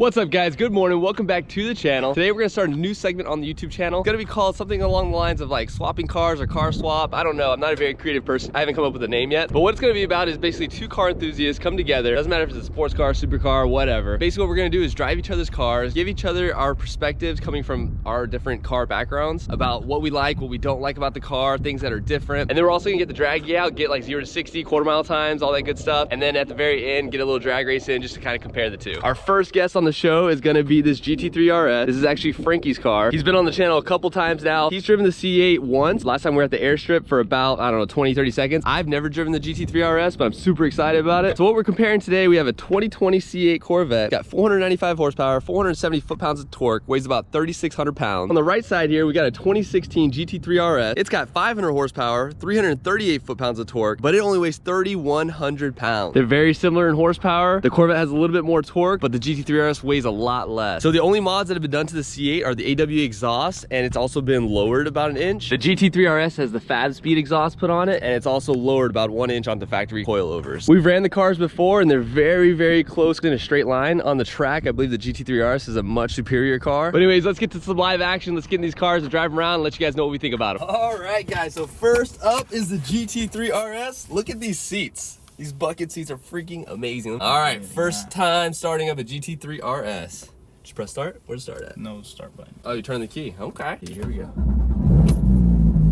What's up guys, good morning, welcome back to the channel. Today we're gonna start a new segment on the YouTube channel. It's gonna be called something along the lines of like swapping cars or car swap. I don't know, I'm not a very creative person. I haven't come up with a name yet. But what it's gonna be about is basically two car enthusiasts come together. Doesn't matter if it's a sports car, supercar, whatever. Basically what we're gonna do is drive each other's cars, give each other our perspectives coming from our different car backgrounds about what we like, what we don't like about the car, things that are different. And then we're also gonna get the draggy out, get like 0 to 60, quarter-mile times, all that good stuff. And then at the very end, get a little drag race in just to kind of compare the two. Our first guest on the show is gonna be this GT3RS. This is actually Frankie's car. He's been on the channel a couple times now. He's driven the C8 once. Last time we were at the airstrip for about, I don't know, 20, 30 seconds. I've never driven the GT3RS, but I'm super excited about it. So what we're comparing today, we have a 2020 C8 Corvette. Got 495 horsepower, 470 foot-pounds of torque, weighs about 3,600 pounds. On the right side here, we got a 2016 GT3RS. It's got 500 horsepower, 338 foot-pounds of torque, but it only weighs 3,100 pounds. They're very similar in horsepower. The Corvette has a little bit more torque, but the GT3RS weighs a lot less. So the only mods that have been done to the C8 are the AW exhaust, and it's also been lowered about an inch. The GT3RS has the fab speed exhaust put on it, and it's also lowered about 1 inch on the factory coilovers. We've ran the cars before, and they're very, very close in a straight line. On the track, I believe the GT3RS is a much superior car. But anyways, let's get to some live action. Let's get in these cars and drive them around and let you guys know what we think about them. All right, guys, so first up is the GT3RS. Look at these seats. These bucket seats are freaking amazing. All right, first time starting up a GT3RS. Just press start? Where's start at? No start button. Oh, you turn the key. Okay. Here we go.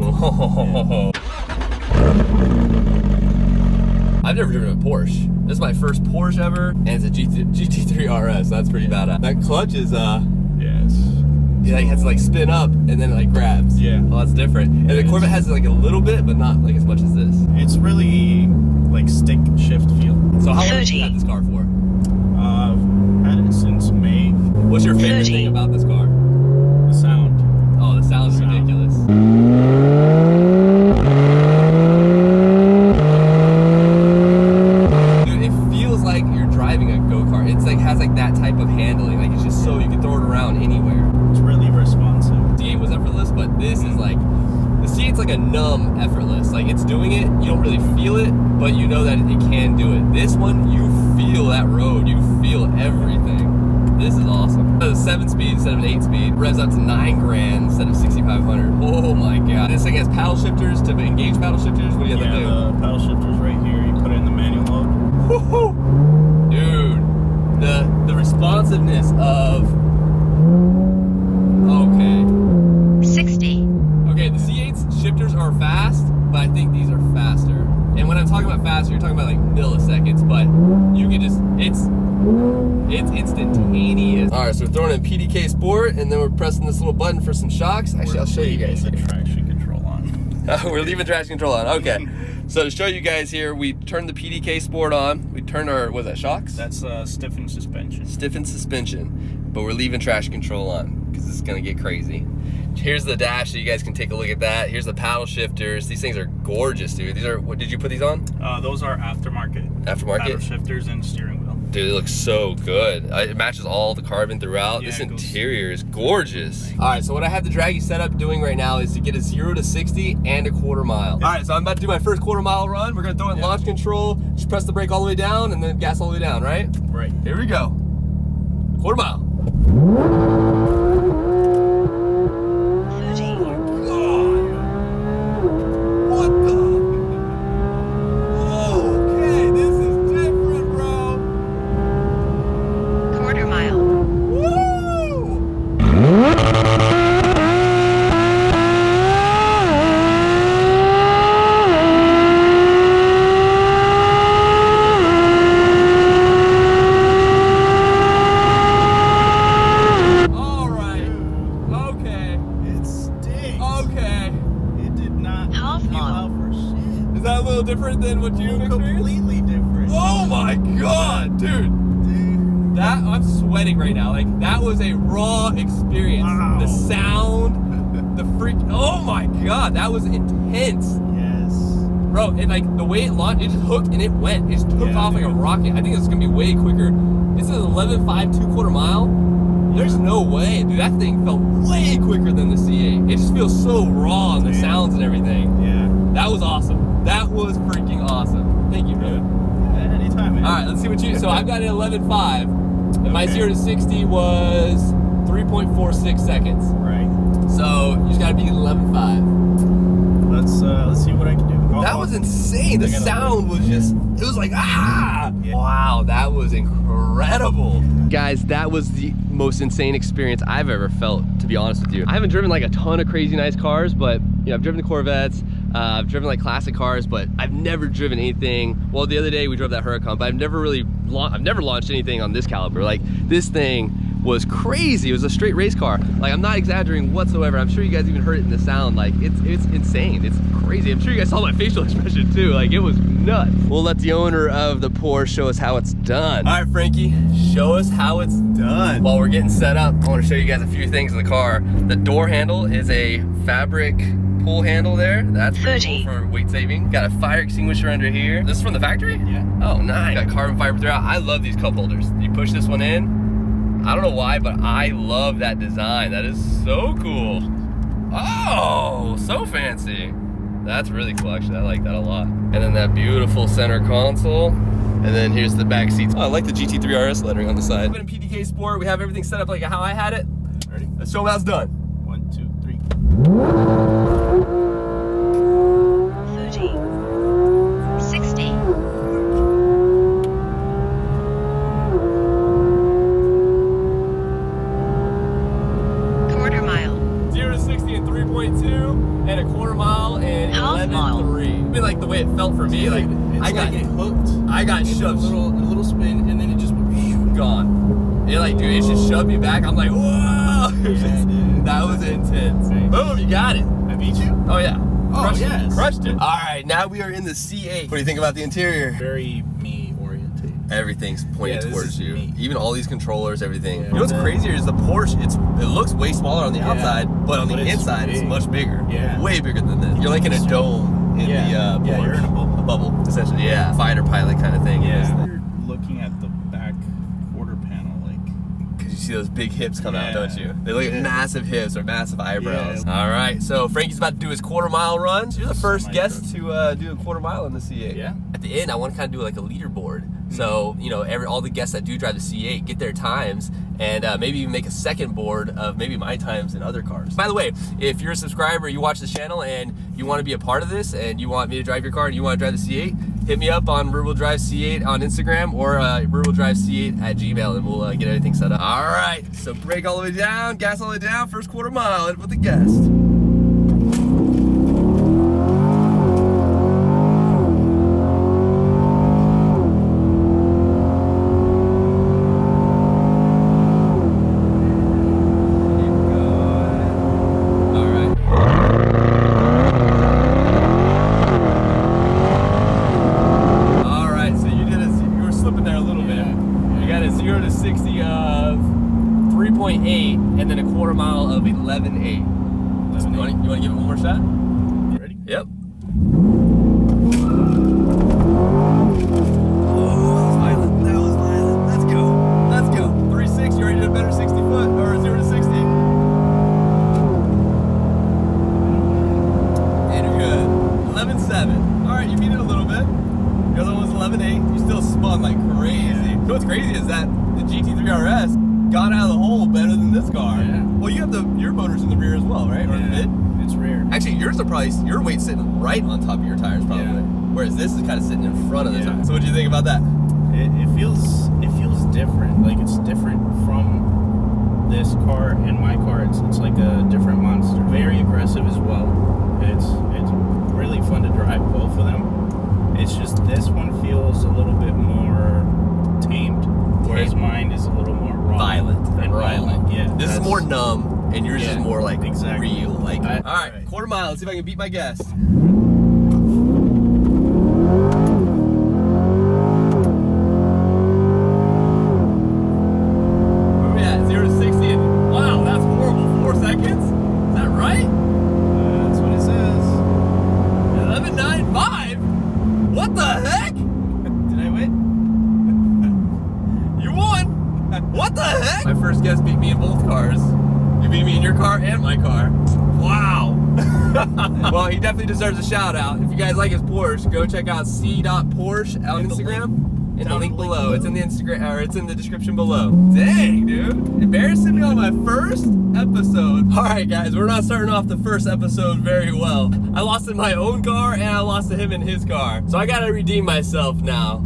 Oh. I've never driven a Porsche. This is my first Porsche ever, and it's a GT3RS. That's pretty badass. That clutch is, Yes. yeah, it has to like spin up and then it like grabs. Yeah. Oh, that's different. And the Corvette has like a little bit, but not like as much as this. It's really like stick shift feel. So how long have you had this car for? I've had it since May. What's your favorite thing about this car? The sound. Oh, the sound is ridiculous. Dude, it feels like you're driving a go-kart. It's like has like that type of handling. Like it's just so you can throw it around anywhere. It's really responsive. The C8 was effortless, but this is like the C8's like a numb effortless. Like it's doing it, you don't really feel it, but you know that it can do it. This one, you feel that road, you feel everything. This is awesome. A 7-speed instead of an 8-speed, revs up to 9 grand instead of 6,500. Oh my god. This thing has paddle shifters to engage paddle shifters. What do you have to do? Yeah, the paddle shifter's right here. You put it in the manual mode. Woohoo! Dude, the responsiveness of, okay. 60. Okay, the C8's shifters are fast, but I think these are faster. And when I'm talking about faster, you're talking about like milliseconds, but you can just, it's instantaneous. All right, so we're throwing in PDK Sport, and then we're pressing this little button for some shocks. Actually, I'll show you guys here. Traction control on. We're leaving traction control on, okay. So to show you guys here, we turned the PDK Sport on. We turned our, what was that, shocks? That's stiffened suspension. Stiffened suspension, but we're leaving traction control on because this is gonna get crazy. Here's the dash so you guys can take a look at that. Here's the paddle shifters. These things are gorgeous, dude. These are, what did you put these on? Those are aftermarket. Aftermarket? Paddle shifters and steering wheel. Dude, it looks so good. It matches all the carbon throughout. Yeah, this interior is gorgeous. All right, so what I have the draggy set up doing right now is to get a 0 to 60 and a quarter-mile. All right, so I'm about to do my first quarter-mile run. We're gonna throw in launch control, just press the brake all the way down, and then gas all the way down, right? Right. Here we go. Quarter-mile. 30. What the? Okay, this is different, bro. Quarter mile. Woo! All right. Okay. It stinks. Okay. It did not Half feel mile. out for shit. Is that a little different than what you experienced? Completely different. Oh my god, dude. Dude. That, I'm sweating right now. Like, that was a raw experience. Wow. The sound, the freak, oh my god, that was intense. Yes. Bro, and like, the way it launched, it just hooked and it went. It just took off like a rocket. I think it's gonna be way quicker. This is 11.5 2/4 mile. There's no way, dude, that thing felt way quicker than the C8. It just feels so raw and the sounds and everything. Yeah. That was awesome. That was freaking awesome. Thank you, brother. Anytime, man. All right, let's see what you, so I've got an 11.5. My 0 to 60 was 3.46 seconds. Right. So you just gotta be 11.5. Let's see what I can do. That was insane. The sound was just, it was like, ah! Yeah. Wow, that was incredible. Guys, that was the most insane experience I've ever felt, to be honest with you. I haven't driven like a ton of crazy nice cars, but you know, I've driven the Corvettes, I've driven like classic cars, but I've never driven anything. Well, the other day we drove that Huracan, but I've never launched anything on this caliber. Like, this thing was crazy. It was a straight race car. Like, I'm not exaggerating whatsoever. I'm sure you guys even heard it in the sound. Like, it's insane. It's crazy. I'm sure you guys saw my facial expression too. Like, it was nuts. We'll let the owner of the Porsche show us how it's done. All right, Frankie, show us how it's done. While we're getting set up, I want to show you guys a few things in the car. The door handle is a fabric pull handle there. That's pretty cool for weight saving. Got a fire extinguisher under here. This is from the factory? Yeah. Oh, nice. Got carbon fiber throughout. I love these cup holders. You push this one in. I don't know why, but I love that design. That is so cool. Oh, so fancy. That's really cool, actually. I like that a lot. And then that beautiful center console. And then here's the back seats. Oh, I like the GT3RS lettering on the side. In PDK Sport, we have everything set up like how I had it. Ready? Let's show them how it's done. 1, 2, 3. 30. 60. Quarter mile. 0 to 60 in 3.2 and a quarter mile in Half mile. 11.3. I mean, like the way it felt for me, like I got it hooked. I got shoved. A little spin, and then it just went gone. It like, dude, it just shoved me back. I'm like, whoa! That was intense. Nice. Boom, you got it. I beat you? Oh yeah. Oh, Crushed yes. it. Crushed it. All right, now we are in the C8. What do you think about the interior? Very me oriented. Everything's pointed Yeah, towards you. me. Even all these controllers, everything. Yeah. You know what's crazier is the Porsche, it looks way smaller on the Yeah. outside, but on the But it's inside it's big. much bigger. Yeah. Way bigger than this. You're like in a dome in the Yeah, Porsche. you're in a bubble. A bubble, essentially. Yeah. Fighter pilot kind of thing. Yeah. You're looking at the back quarter panel, like, Because you see those big hips come out, Yeah. don't you? They look at Yeah. massive hips or massive eyebrows. Yeah. All right, so Frankie's about to do his quarter mile run. So you're the first My guest to do a quarter mile in the C8. Yeah. At the end, I want to kind of do like a leaderboard. So, you know, all the guests that do drive the C8 get their times, and maybe even make a second board of maybe my times in other cars. By the way, if you're a subscriber, you watch this channel, and you want to be a part of this, and you want me to drive your car, and you want to drive the C8, hit me up on Rear Wheel Drive C8 on Instagram, or Rear Wheel Drive C8 at Gmail, and we'll get everything set up. All right, so brake all the way down, gas all the way down, first quarter mile with the guest. And then a quarter mile of 11.8. You want to give it one more shot? you ready? Yep. Oh, that was violent. That was violent. Let's go. Let's go. 3.6. You already did a better 60 foot, or 0 to 60. And you're good. 11.7. All right, you beat it a little bit. The other one was 11.8. You still spun like crazy. You know what's crazy is that the GT3RS got out of the hole better than this car. Yeah. Well, you have your motors in the rear as well, right? Or in the mid? It's rear. Actually, yours are probably, your weight's sitting right on top of your tires, probably. Yeah. Whereas this is kind of sitting in front of the Yeah. tires. So what do you think about that? It feels different. Like, it's different from this car and my car. It's like a different monster. Very aggressive as well. It's really fun to drive both of them. It's just this one feels a little bit more tamed, whereas mine is a little more raw. Violent and raw. violent. Yeah. This is more numb, and yours is Yeah, more like exactly. real. Like, all right, Right. quarter mile. Let's see if I can beat my guest. Where we at? 0 to 60. And wow, that's horrible. 4 seconds. Is that right? That's what it says. 11.95. What the heck? Did I win? You won! What the heck? My first guest beat me in both cars. You beat me in your car and my car. Wow! Well, he definitely deserves a shout out. If you guys like his Porsche, go check out c.Porsche on Instagram. in the link below. It's in the Instagram, or it's in the description below. Dang, dude. Embarrassing me on my first episode. All right, guys, we're not starting off the first episode very well. I lost in my own car and I lost to him in his car. So I gotta redeem myself now.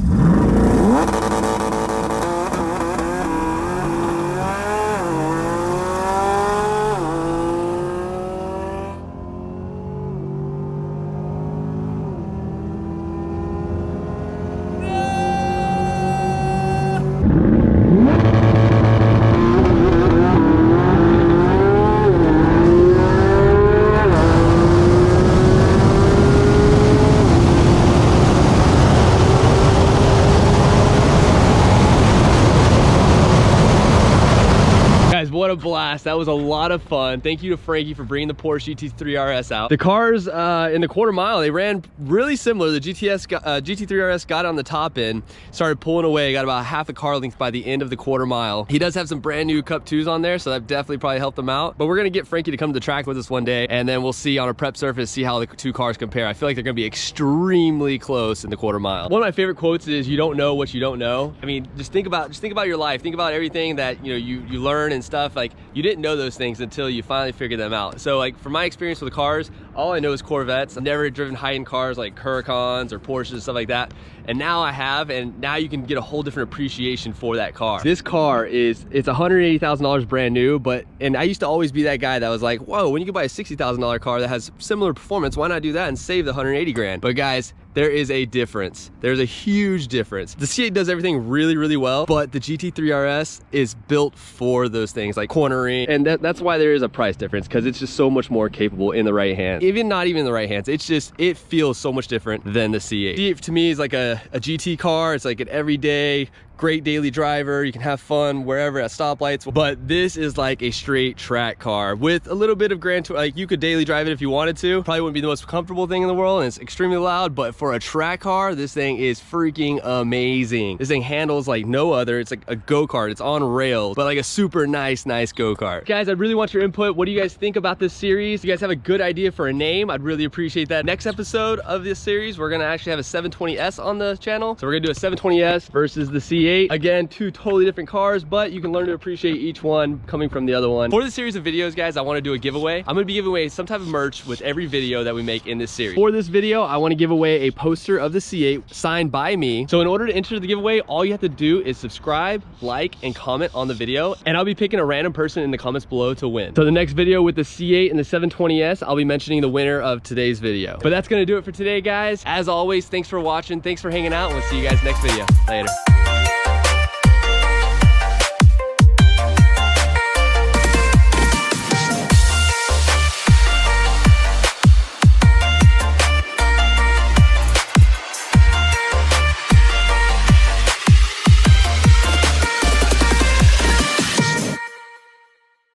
What a blast. That was a lot of fun. Thank you to Frankie for bringing the Porsche GT3RS out. The cars in the quarter mile, they ran really similar. The GT3RS got on the top end, started pulling away, got about half a car length by the end of the quarter mile. He does have some brand new Cup 2s on there, so that definitely probably helped him out. But we're gonna get Frankie to come to the track with us one day, and then we'll see on a prep surface, see how the two cars compare. I feel like they're gonna be extremely close in the quarter mile. One of my favorite quotes is, "You don't know what you don't know." I mean, just think about your life. Think about everything that you learn and stuff. Like, you didn't know those things until you finally figured them out. So like, from my experience with the cars, all I know is Corvettes. I've never driven high-end cars like Huracans or Porsches, stuff like that. And now I have, and now you can get a whole different appreciation for that car. This car it's $180,000 brand new, and I used to always be that guy that was like, whoa, when you can buy a $60,000 car that has similar performance, why not do that and save the 180 grand? But guys, there is a difference. There's a huge difference. The C8 does everything really, really well, but the GT3RS is built for those things like cornering, and that's why there is a price difference, because it's just so much more capable in the right hand. Not even in the right hands, it feels so much different than the C8. C8 to me is like a GT car. It's like an everyday great daily driver. You can have fun wherever at stoplights, but this is like a straight track car with a little bit of like, you could daily drive it if you wanted to. Probably wouldn't be the most comfortable thing in the world, and it's extremely loud, but for a track car, this thing is freaking amazing. This thing handles like no other. It's like a go-kart. It's on rails, but like a super nice go-kart. Guys, I really want your input. What do you guys think about this series? If you guys have a good idea for a name, I'd really appreciate that. Next episode of this series, we're gonna actually have a 720S on the channel. So we're gonna do a 720S versus the C8. Again, two totally different cars, but you can learn to appreciate each one coming from the other one. For this series of videos, guys, I want to do a giveaway. I'm going to be giving away some type of merch with every video that we make in this series. For this video, I want to give away a poster of the C8 signed by me. So in order to enter the giveaway, all you have to do is subscribe, like, and comment on the video, and I'll be picking a random person in the comments below to win. So the next video with the C8 and the 720S, I'll be mentioning the winner of today's video. But that's going to do it for today, guys. As always, thanks for watching. Thanks for hanging out, and we'll see you guys next video. Later.